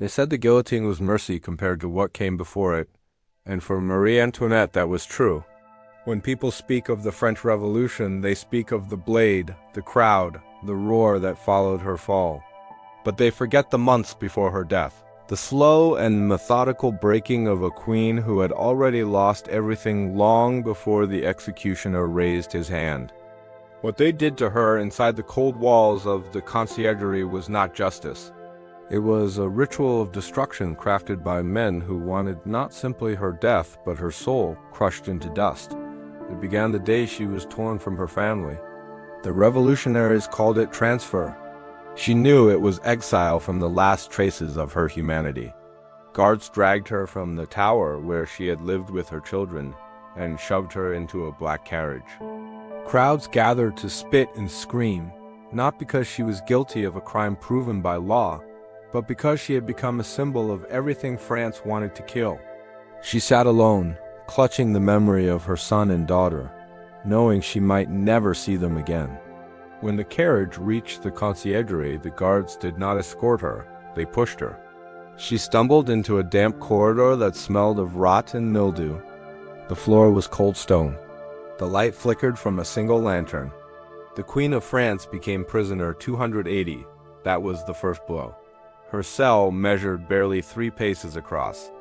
They said the guillotine was mercy compared to what came before it, and for Marie Antoinette that was true. When people speak of the French Revolution, they speak of the blade, the crowd, the roar that followed her fall. But they forget the months before her death, the slow and methodical breaking of a queen who had already lost everything long before the executioner raised his hand. What they did to her inside the cold walls of the Conciergerie was not justice. It was a ritual of destruction crafted by men who wanted not simply her death, but her soul crushed into dust. It began the day she was torn from her family. The revolutionaries called it transfer. She knew it was exile from the last traces of her humanity. Guards dragged her from the tower where she had lived with her children and shoved her into a black carriage. Crowds gathered to spit and scream, not because she was guilty of a crime proven by law, but because she had become a symbol of everything France wanted to kill. She sat alone, clutching the memory of her son and daughter, knowing she might never see them again. When the carriage reached the Conciergerie, the guards did not escort her, they pushed her. She stumbled into a damp corridor that smelled of rot and mildew. The floor was cold stone. The light flickered from a single lantern. The Queen of France became prisoner 280. That was the first blow. Her cell measured barely 3 paces across.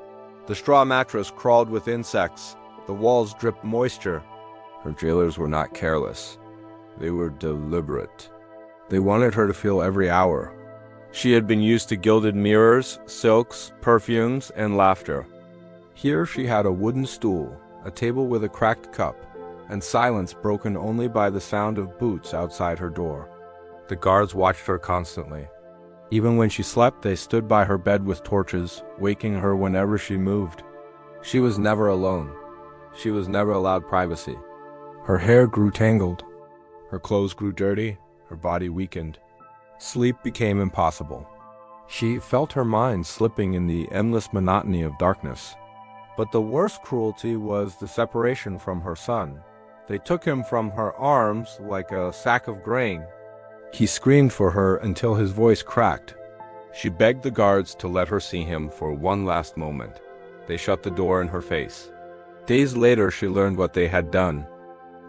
The straw mattress crawled with insects. The walls dripped moisture. Her jailers were not careless. They were deliberate. They wanted her to feel every hour. She had been used to gilded mirrors, silks, perfumes, and laughter. Here she had a wooden stool, a table with a cracked cup, and silence broken only by the sound of boots outside her door. The guards watched her constantly. Even when she slept, they stood by her bed with torches, waking her whenever she moved. She was never alone. She was never allowed privacy. Her hair grew tangled. Her clothes grew dirty. Her body weakened. Sleep became impossible. She felt her mind slipping in the endless monotony of darkness. But the worst cruelty was the separation from her son. They took him from her arms like a sack of grain. He screamed for her until his voice cracked. She begged the guards to let her see him for one last moment. They shut the door in her face. Days later, she learned what they had done.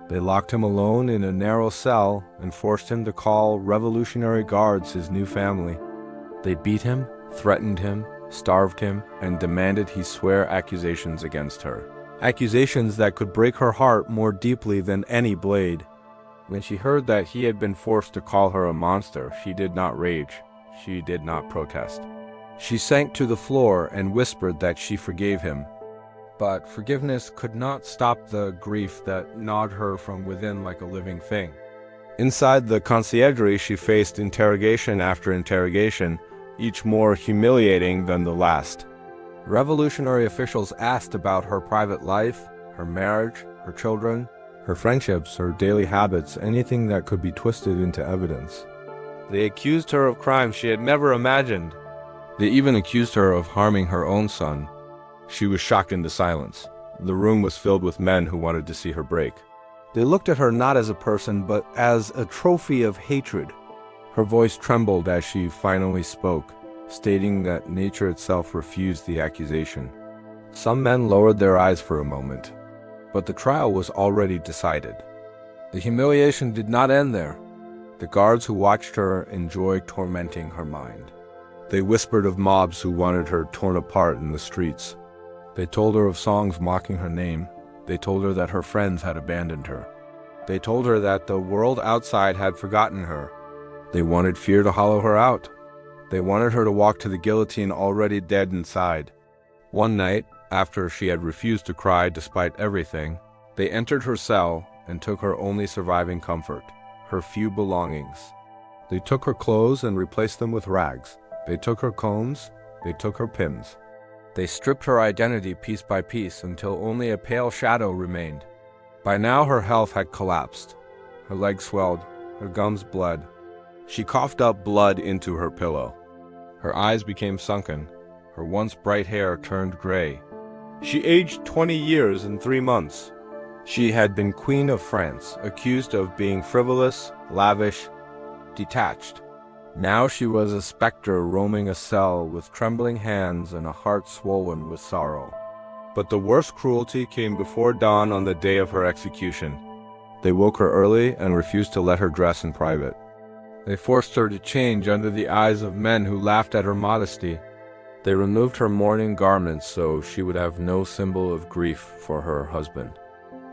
They locked him alone in a narrow cell and forced him to call revolutionary guards his new family. They beat him, threatened him, starved him, and demanded he swear accusations against her. Accusations that could break her heart more deeply than any blade. When she heard that he had been forced to call her a monster, she did not rage. She did not protest. She sank to the floor and whispered that she forgave him. But forgiveness could not stop the grief that gnawed her from within like a living thing. Inside the Conciergerie, she faced interrogation after interrogation, each more humiliating than the last. Revolutionary officials asked about her private life, her marriage, her children, her friendships, her daily habits, anything that could be twisted into evidence. They accused her of crimes she had never imagined. They even accused her of harming her own son. She was shocked into silence. The room was filled with men who wanted to see her break. They looked at her not as a person, but as a trophy of hatred. Her voice trembled as she finally spoke, stating that nature itself refused the accusation. Some men lowered their eyes for a moment, but the trial was already decided. The humiliation did not end there. The guards who watched her enjoyed tormenting her mind. They whispered of mobs who wanted her torn apart in the streets. They told her of songs mocking her name. They told her that her friends had abandoned her. They told her that the world outside had forgotten her. They wanted fear to hollow her out. They wanted her to walk to the guillotine already dead inside. One night, after she had refused to cry despite everything, they entered her cell and took her only surviving comfort, her few belongings. They took her clothes and replaced them with rags. They took her combs. They took her pins. They stripped her identity piece by piece until only a pale shadow remained. By now her health had collapsed. Her legs swelled. Her gums bled. She coughed up blood into her pillow. Her eyes became sunken. Her once bright hair turned gray. She aged 20 years and 3 months. She had been Queen of France, accused of being frivolous, lavish, detached. Now she was a specter roaming a cell with trembling hands and a heart swollen with sorrow. But the worst cruelty came before dawn on the day of her execution. They woke her early and refused to let her dress in private. They forced her to change under the eyes of men who laughed at her modesty. They removed her mourning garments so she would have no symbol of grief for her husband.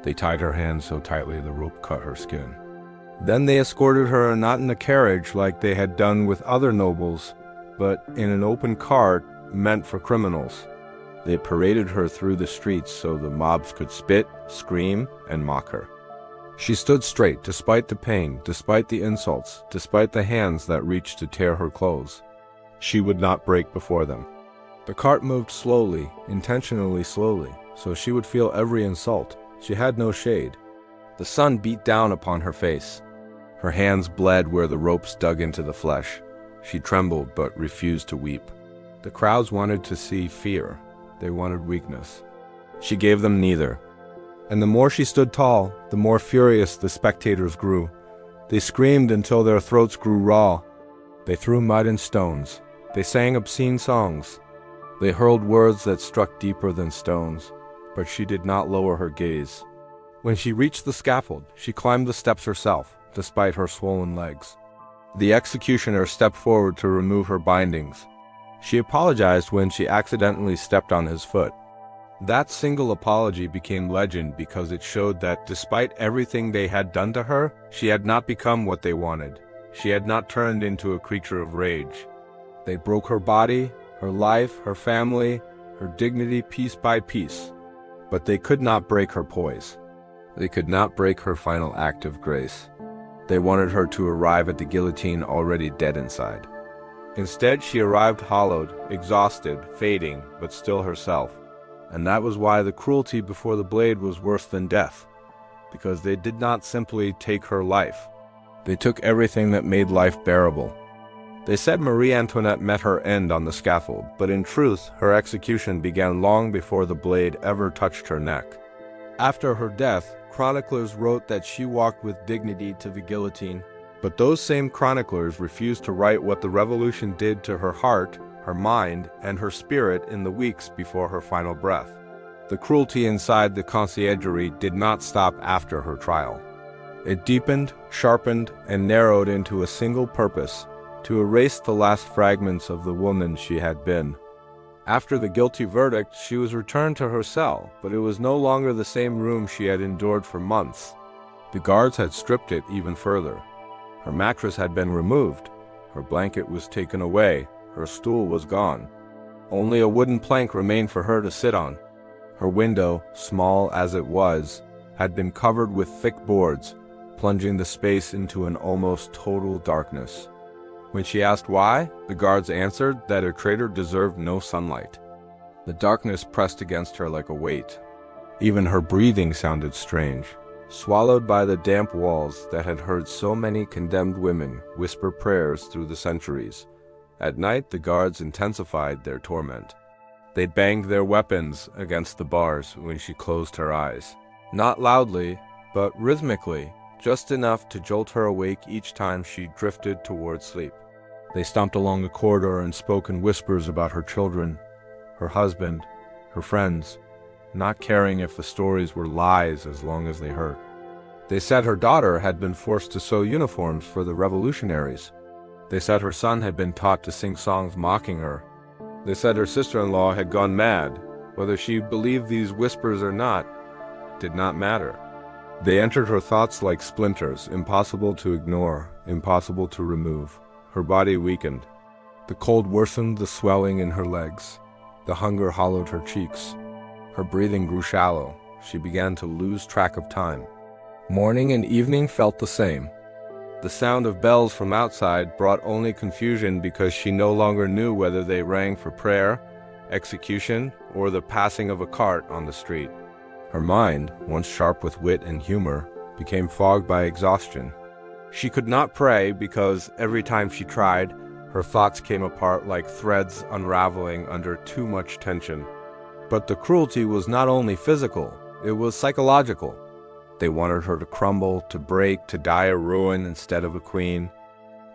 They tied her hands so tightly the rope cut her skin. Then they escorted her not in a carriage like they had done with other nobles, but in an open cart meant for criminals. They paraded her through the streets so the mobs could spit, scream, and mock her. She stood straight despite the pain, despite the insults, despite the hands that reached to tear her clothes. She would not break before them. The cart moved slowly, intentionally slowly, so she would feel every insult. She had no shade. The sun beat down upon her face. Her hands bled where the ropes dug into the flesh. She trembled but refused to weep. The crowds wanted to see fear. They wanted weakness. She gave them neither. And the more she stood tall, the more furious the spectators grew. They screamed until their throats grew raw. They threw mud and stones. They sang obscene songs. They hurled words that struck deeper than stones. But she did not lower her gaze. When she reached the scaffold, she climbed the steps herself, despite her swollen legs. The executioner stepped forward to remove her bindings. She apologized when she accidentally stepped on his foot. That single apology became legend because it showed that despite everything they had done to her, she had not become what they wanted. She had not turned into a creature of rage. They broke her body, her life, her family, her dignity piece by piece. But they could not break her poise. They could not break her final act of grace. They wanted her to arrive at the guillotine already dead inside. Instead, she arrived hollowed, exhausted, fading, but still herself. And that was why the cruelty before the blade was worse than death. Because they did not simply take her life. They took everything that made life bearable. They said Marie Antoinette met her end on the scaffold, but in truth, her execution began long before the blade ever touched her neck. After her death, chroniclers wrote that she walked with dignity to the guillotine, but those same chroniclers refused to write what the revolution did to her heart, her mind, and her spirit in the weeks before her final breath. The cruelty inside the Conciergerie did not stop after her trial. It deepened, sharpened, and narrowed into a single purpose: to erase the last fragments of the woman she had been. After the guilty verdict, she was returned to her cell, but it was no longer the same room she had endured for months. The guards had stripped it even further. Her mattress had been removed, her blanket was taken away, her stool was gone. Only a wooden plank remained for her to sit on. Her window, small as it was, had been covered with thick boards, plunging the space into an almost total darkness. When she asked why, the guards answered that a traitor deserved no sunlight. The darkness pressed against her like a weight. Even her breathing sounded strange, swallowed by the damp walls that had heard so many condemned women whisper prayers through the centuries. At night, the guards intensified their torment. They banged their weapons against the bars when she closed her eyes. Not loudly, but rhythmically, just enough to jolt her awake each time she drifted toward sleep. They stomped along the corridor and spoke in whispers about her children, her husband, her friends, not caring if the stories were lies as long as they hurt. They said her daughter had been forced to sew uniforms for the revolutionaries. They said her son had been taught to sing songs mocking her. They said her sister-in-law had gone mad. Whether she believed these whispers or not did not matter. They entered her thoughts like splinters, impossible to ignore, impossible to remove. Her body weakened. The cold worsened the swelling in her legs. The hunger hollowed her cheeks. Her breathing grew shallow. She began to lose track of time. Morning and evening felt the same. The sound of bells from outside brought only confusion because she no longer knew whether they rang for prayer, execution, or the passing of a cart on the street. Her mind, once sharp with wit and humor, became fogged by exhaustion. She could not pray because every time she tried, her thoughts came apart like threads unraveling under too much tension. But the cruelty was not only physical, it was psychological. They wanted her to crumble, to break, to die a ruin instead of a queen.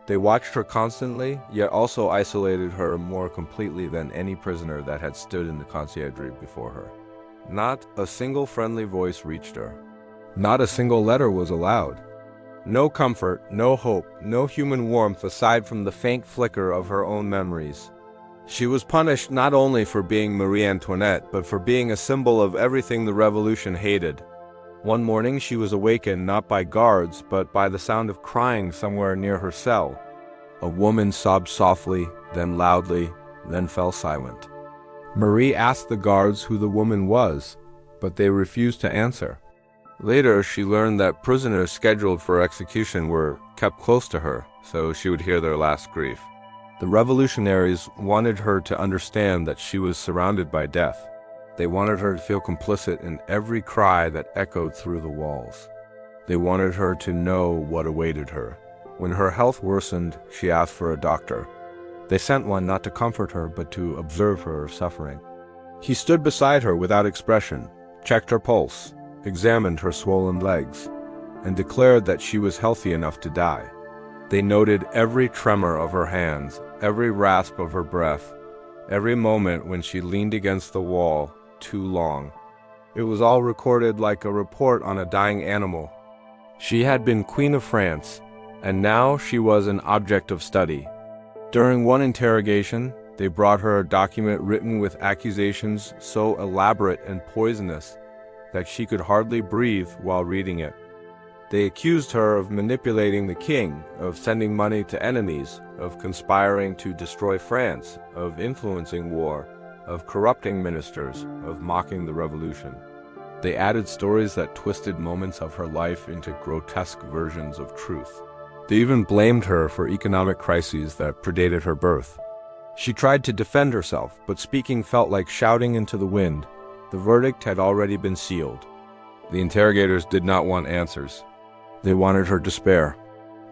They watched her constantly, yet also isolated her more completely than any prisoner that had stood in the Conciergerie before her. Not a single friendly voice reached her. Not a single letter was allowed. No comfort, no hope, no human warmth aside from the faint flicker of her own memories. She was punished not only for being Marie Antoinette, but for being a symbol of everything the revolution hated. One morning she was awakened not by guards, but by the sound of crying somewhere near her cell. A woman sobbed softly, then loudly, then fell silent. Marie asked the guards who the woman was, but they refused to answer. Later, she learned that prisoners scheduled for execution were kept close to her, so she would hear their last grief. The revolutionaries wanted her to understand that she was surrounded by death. They wanted her to feel complicit in every cry that echoed through the walls. They wanted her to know what awaited her. When her health worsened, she asked for a doctor. They sent one not to comfort her, but to observe her suffering. He stood beside her without expression, checked her pulse, examined her swollen legs, and declared that she was healthy enough to die. They noted every tremor of her hands, every rasp of her breath, every moment when she leaned against the wall too long. It was all recorded like a report on a dying animal. She had been Queen of France, and now she was an object of study. During one interrogation, they brought her a document written with accusations so elaborate and poisonous that she could hardly breathe while reading it. They accused her of manipulating the king, of sending money to enemies, of conspiring to destroy France, of influencing war, of corrupting ministers, of mocking the revolution. They added stories that twisted moments of her life into grotesque versions of truth. They even blamed her for economic crises that predated her birth. She tried to defend herself, but speaking felt like shouting into the wind. The verdict had already been sealed. The interrogators did not want answers. They wanted her despair.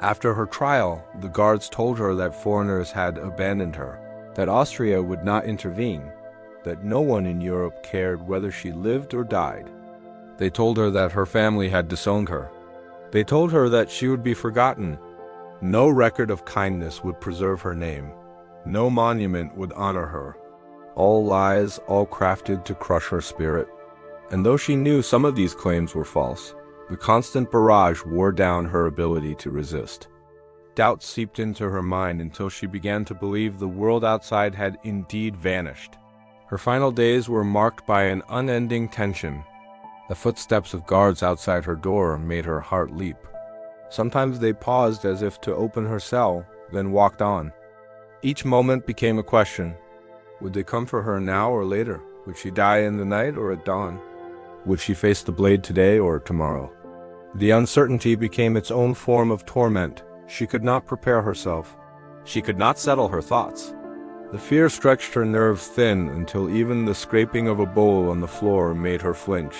After her trial, the guards told her that foreigners had abandoned her, that Austria would not intervene, that no one in Europe cared whether she lived or died. They told her that her family had disowned her. They told her that she would be forgotten. No record of kindness would preserve her name. No monument would honor her. All lies, all crafted to crush her spirit. And though she knew some of these claims were false, the constant barrage wore down her ability to resist. Doubt seeped into her mind until she began to believe the world outside had indeed vanished. Her final days were marked by an unending tension. The footsteps of guards outside her door made her heart leap. Sometimes they paused as if to open her cell, then walked on. Each moment became a question. Would they come for her now or later? Would she die in the night or at dawn? Would she face the blade today or tomorrow? The uncertainty became its own form of torment. She could not prepare herself. She could not settle her thoughts. The fear stretched her nerves thin until even the scraping of a bowl on the floor made her flinch.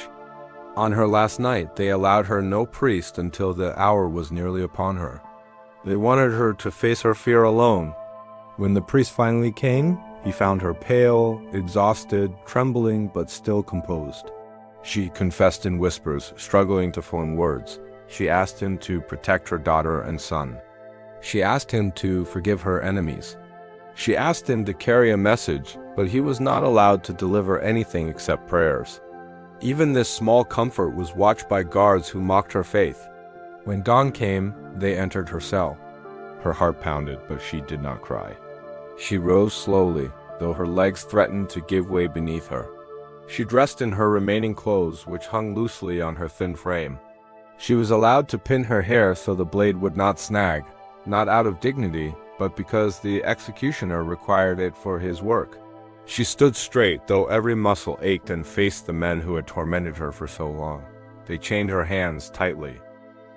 On her last night, they allowed her no priest until the hour was nearly upon her. They wanted her to face her fear alone. When the priest finally came, he found her pale, exhausted, trembling, but still composed. She confessed in whispers, struggling to form words. She asked him to protect her daughter and son. She asked him to forgive her enemies. She asked him to carry a message, but he was not allowed to deliver anything except prayers. Even this small comfort was watched by guards who mocked her faith. When dawn came, they entered her cell. Her heart pounded, but she did not cry. She rose slowly, though her legs threatened to give way beneath her. She dressed in her remaining clothes, which hung loosely on her thin frame. She was allowed to pin her hair so the blade would not snag, not out of dignity, but because the executioner required it for his work. She stood straight, though every muscle ached, and faced the men who had tormented her for so long. They chained her hands tightly.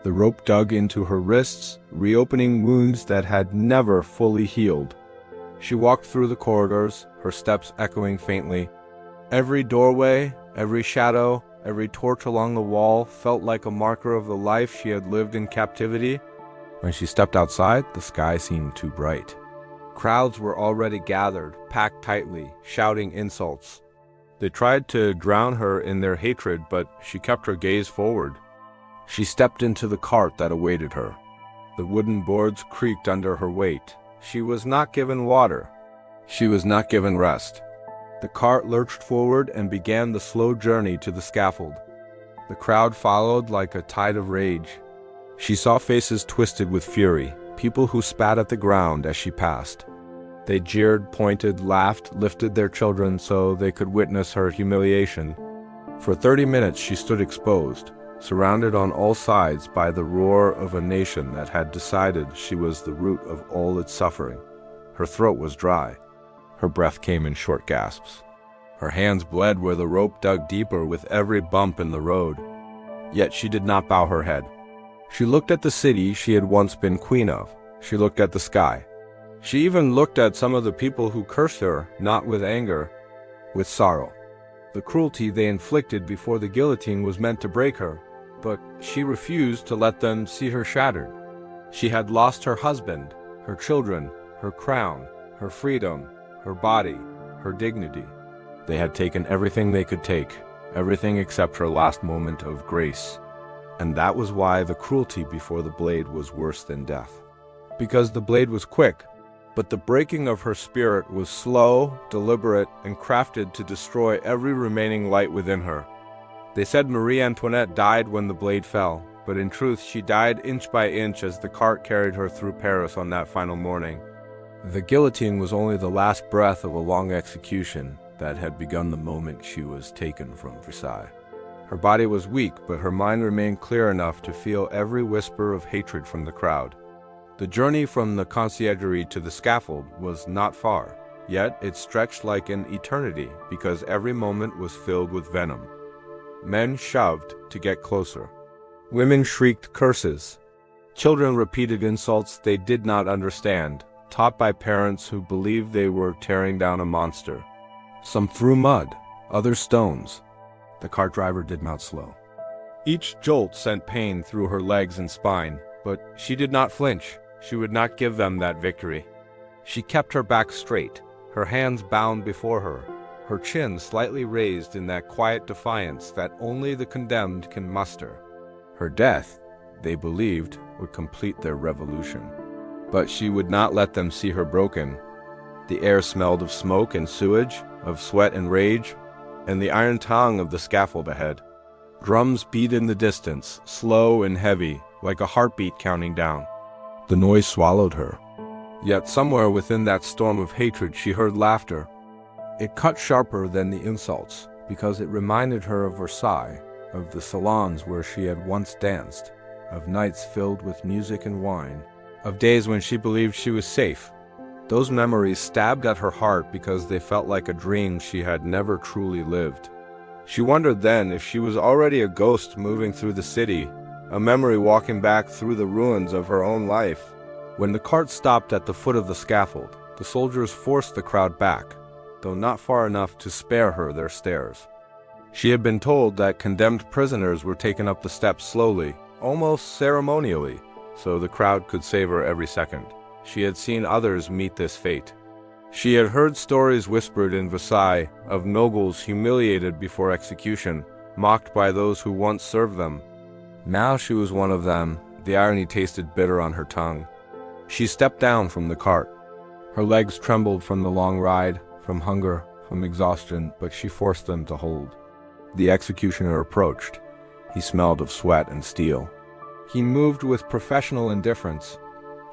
The rope dug into her wrists, reopening wounds that had never fully healed. She walked through the corridors, her steps echoing faintly. Every doorway, every shadow, every torch along the wall felt like a marker of the life she had lived in captivity. When she stepped outside, the sky seemed too bright. Crowds were already gathered, packed tightly, shouting insults. They tried to drown her in their hatred, but she kept her gaze forward. She stepped into the cart that awaited her. The wooden boards creaked under her weight. She was not given water. She was not given rest. The cart lurched forward and began the slow journey to the scaffold. The crowd followed like a tide of rage. She saw faces twisted with fury, people who spat at the ground as she passed. They jeered, pointed, laughed, lifted their children so they could witness her humiliation. For 30 minutes she stood exposed, surrounded on all sides by the roar of a nation that had decided she was the root of all its suffering. Her throat was dry. Her breath came in short gasps. Her hands bled where the rope dug deeper with every bump in the road. Yet she did not bow her head. She looked at the city she had once been queen of. She looked at the sky. She even looked at some of the people who cursed her, not with anger, with sorrow. The cruelty they inflicted before the guillotine was meant to break her, but she refused to let them see her shattered. She had lost her husband, her children, her crown, her freedom, her body, her dignity. They had taken everything they could take, everything except her last moment of grace. And that was why the cruelty before the blade was worse than death. Because the blade was quick, but the breaking of her spirit was slow, deliberate, and crafted to destroy every remaining light within her. They said Marie Antoinette died when the blade fell, but in truth she died inch by inch as the cart carried her through Paris on that final morning. The guillotine was only the last breath of a long execution that had begun the moment she was taken from Versailles. Her body was weak, but her mind remained clear enough to feel every whisper of hatred from the crowd. The journey from the Conciergerie to the scaffold was not far, yet it stretched like an eternity because every moment was filled with venom. Men shoved to get closer. Women shrieked curses. Children repeated insults they did not understand, taught by parents who believed they were tearing down a monster. Some threw mud, others stones. The cart driver did not slow. Each jolt sent pain through her legs and spine, but she did not flinch. She would not give them that victory. She kept her back straight, her hands bound before her, her chin slightly raised in that quiet defiance that only the condemned can muster. Her death, they believed, would complete their revolution. But she would not let them see her broken. The air smelled of smoke and sewage, of sweat and rage, and the iron tongue of the scaffold ahead. Drums beat in the distance, slow and heavy, like a heartbeat counting down. The noise swallowed her. Yet somewhere within that storm of hatred she heard laughter. It cut sharper than the insults, because it reminded her of Versailles, of the salons where she had once danced, of nights filled with music and wine, of days when she believed she was safe. Those memories stabbed at her heart because they felt like a dream she had never truly lived. She wondered then if she was already a ghost moving through the city, a memory walking back through the ruins of her own life. When the cart stopped at the foot of the scaffold, the soldiers forced the crowd back, though not far enough to spare her their stares. She had been told that condemned prisoners were taken up the steps slowly, almost ceremonially, so the crowd could savor every second. She had seen others meet this fate. She had heard stories whispered in Versailles of nobles humiliated before execution, mocked by those who once served them. Now she was one of them. The irony tasted bitter on her tongue. She stepped down from the cart. Her legs trembled from the long ride, from hunger, from exhaustion, but she forced them to hold. The executioner approached. He smelled of sweat and steel. He moved with professional indifference.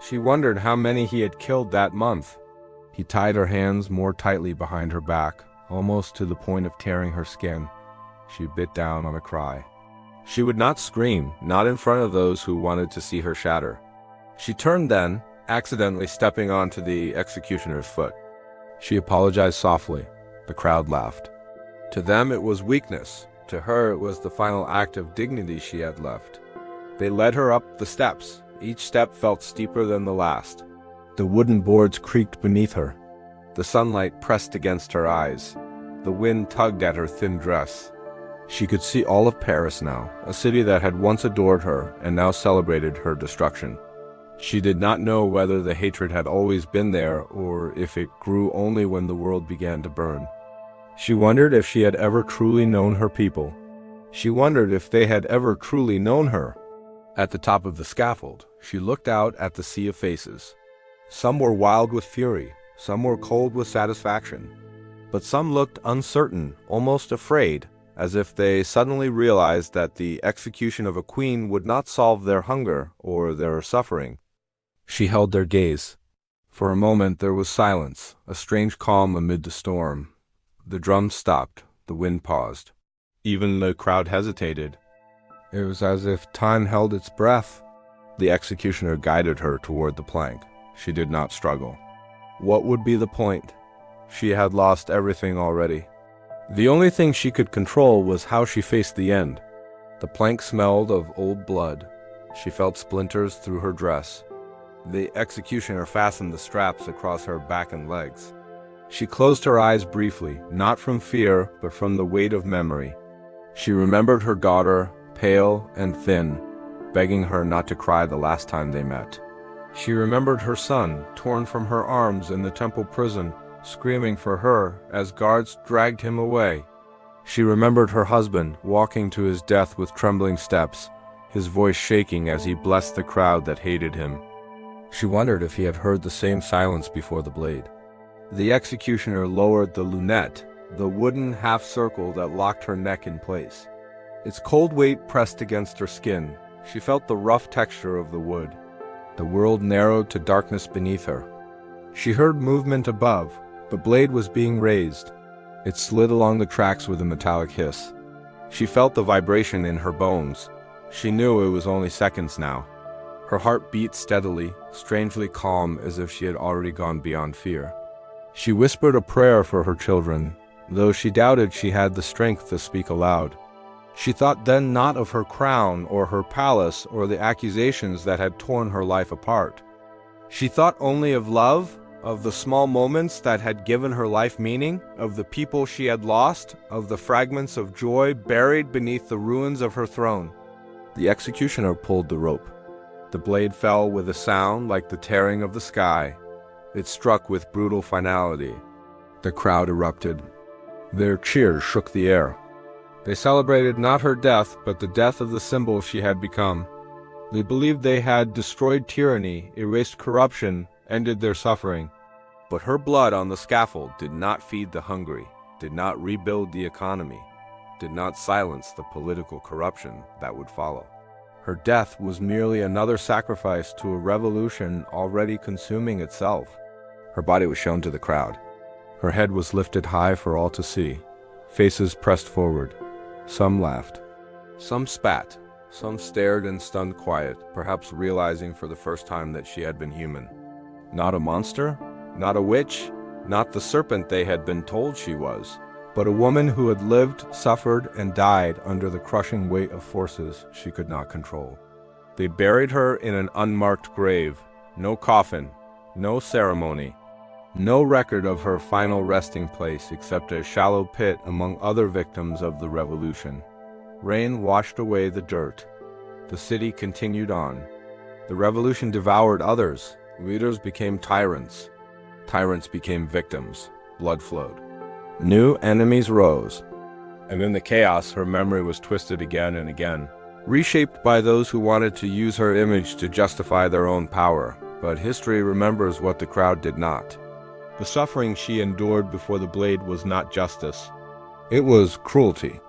She wondered how many he had killed that month. He tied her hands more tightly behind her back, almost to the point of tearing her skin. She bit down on a cry. She would not scream, not in front of those who wanted to see her shatter. She turned then, accidentally stepping onto the executioner's foot. She apologized softly. The crowd laughed. To them it was weakness. To her it was the final act of dignity she had left. They led her up the steps. Each step felt steeper than the last. The wooden boards creaked beneath her. The sunlight pressed against her eyes. The wind tugged at her thin dress. She could see all of Paris now, a city that had once adored her and now celebrated her destruction. She did not know whether the hatred had always been there or if it grew only when the world began to burn. She wondered if she had ever truly known her people. She wondered if they had ever truly known her. At the top of the scaffold, She looked out at the sea of faces. Some were wild with fury, some were cold with satisfaction. But some looked uncertain, almost afraid, as if they suddenly realized that the execution of a queen would not solve their hunger or their suffering. She held their gaze. For a moment there was silence, a strange calm amid the storm. The drums stopped, the wind paused. Even the crowd hesitated. It was as if time held its breath. The executioner guided her toward the plank. She did not struggle. What would be the point? She had lost everything already. The only thing she could control was how she faced the end. The plank smelled of old blood. She felt splinters through her dress. The executioner fastened the straps across her back and legs. She closed her eyes briefly, not from fear, but from the weight of memory. She remembered her daughter, pale and thin, begging her not to cry the last time they met. She remembered her son, torn from her arms in the temple prison, screaming for her as guards dragged him away. She remembered her husband, walking to his death with trembling steps, his voice shaking as he blessed the crowd that hated him. She wondered if he had heard the same silence before the blade. The executioner lowered the lunette, the wooden half-circle that locked her neck in place. Its cold weight pressed against her skin. She felt the rough texture of the wood. The world narrowed to darkness beneath her. She heard movement above. The blade was being raised. It slid along the tracks with a metallic hiss. She felt the vibration in her bones. She knew it was only seconds now. Her heart beat steadily, strangely calm, as if she had already gone beyond fear. She whispered a prayer for her children, though she doubted she had the strength to speak aloud. She thought then not of her crown or her palace or the accusations that had torn her life apart. She thought only of love, of the small moments that had given her life meaning, of the people she had lost, of the fragments of joy buried beneath the ruins of her throne. The executioner pulled the rope. The blade fell with a sound like the tearing of the sky. It struck with brutal finality. The crowd erupted. Their cheers shook the air. They celebrated not her death, but the death of the symbol she had become. They believed they had destroyed tyranny, erased corruption, ended their suffering. But her blood on the scaffold did not feed the hungry, did not rebuild the economy, did not silence the political corruption that would follow. Her death was merely another sacrifice to a revolution already consuming itself. Her body was shown to the crowd. Her head was lifted high for all to see. Faces pressed forward. Some laughed. Some spat. Some stared in stunned quiet, perhaps realizing for the first time that she had been human. Not a monster, not a witch, not the serpent they had been told she was, but a woman who had lived, suffered, and died under the crushing weight of forces she could not control. They buried her in an unmarked grave. No coffin, no ceremony, no record of her final resting place except a shallow pit among other victims of the revolution. Rain washed away the dirt. The city continued on. The revolution devoured others. Leaders became tyrants. Tyrants became victims. Blood flowed. New enemies rose. And in the chaos, her memory was twisted again and again, reshaped by those who wanted to use her image to justify their own power. But history remembers what the crowd did not. The suffering she endured before the blade was not justice. It was cruelty.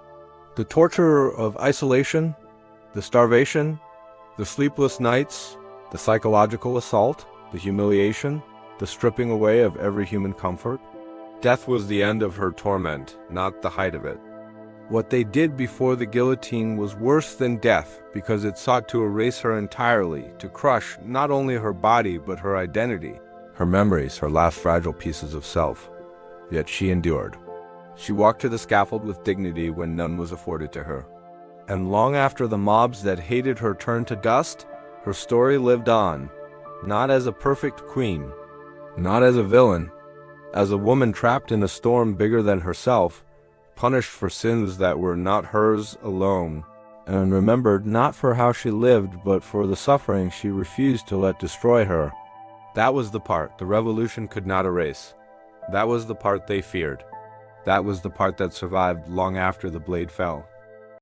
The torture of isolation, the starvation, the sleepless nights, the psychological assault, the humiliation, the stripping away of every human comfort. Death was the end of her torment, not the height of it. What they did before the guillotine was worse than death because it sought to erase her entirely, to crush not only her body but her identity, her memories, her last fragile pieces of self. Yet she endured. She walked to the scaffold with dignity when none was afforded to her. And long after the mobs that hated her turned to dust, her story lived on, not as a perfect queen, not as a villain, as a woman trapped in a storm bigger than herself, punished for sins that were not hers alone, and remembered not for how she lived but for the suffering she refused to let destroy her. That was the part the revolution could not erase. That was the part they feared. That was the part that survived long after the blade fell.